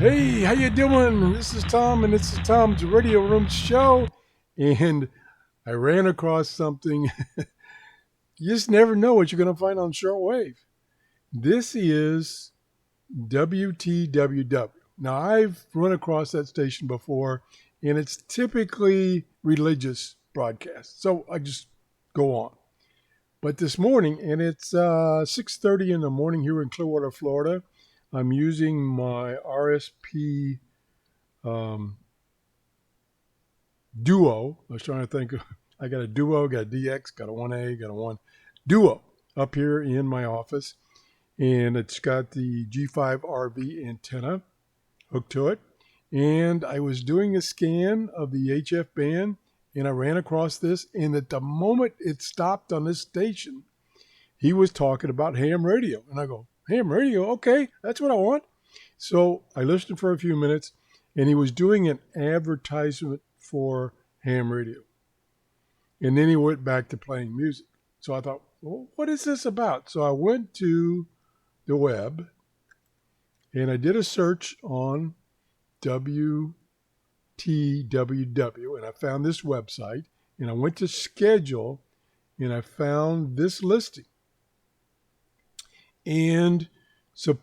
Hey, how you doing? This is Tom, and this is Tom's Radio Room Show. And I ran across something. You just never know what you're going to find on shortwave. This is WTWW. Now, I've run across that station before, and it's typically religious broadcasts. So I just go on. But this morning, and it's 6:30 in the morning here in Clearwater, Florida, I'm using my RSP um, Duo. I was trying to think. I got a Duo, got a DX, got a 1A, got a 1 Duo up here in my office. And it's got the G5 RV antenna hooked to it. And I was doing a scan of the HF band, and I ran across this. And at the moment it stopped on this station, he was talking about ham radio. And I go, ham radio? Okay, that's what I want. So I listened for a few minutes, and he was doing an advertisement for ham radio. And then he went back to playing music. So I thought, well, what is this about? So I went to the web, and I did a search on WTWW, and I found this website, and I went to schedule, and I found this listing. And so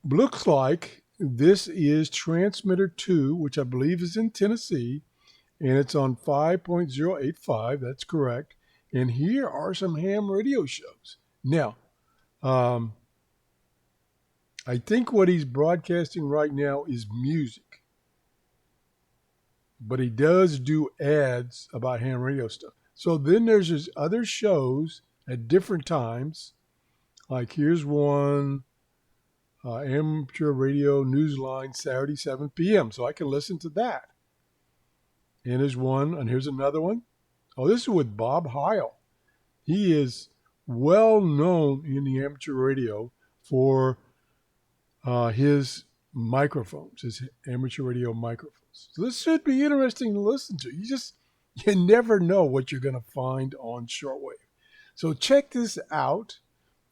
looks like this is transmitter 2, which I believe is in Tennessee, and it's on 5.085. That's correct. And here are some ham radio shows. Now, I think what he's broadcasting right now is music, but he does do ads about ham radio stuff. So then there's his other shows at different times. Like here's one, amateur radio newsline, Saturday, 7 p.m. So I can listen to that. And there's one, and here's another one. Oh, this is with Bob Heil. He is well known in the amateur radio for his microphones, his amateur radio microphones. So this should be interesting to listen to. You never know what you're going to find on shortwave. So check this out.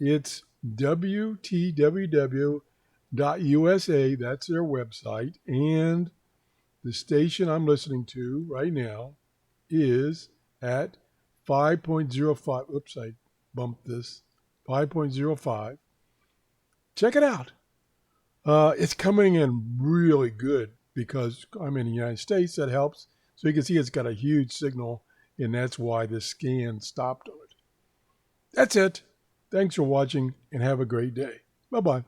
It's WTWW.USA. That's their website. And the station I'm listening to right now is at 5.05. Oops, I bumped this. 5.05. Check it out. It's coming in really good because I'm in the United States. That helps. So you can see it's got a huge signal, and that's why the scan stopped on it. That's it. Thanks for watching, and have a great day. Bye-bye.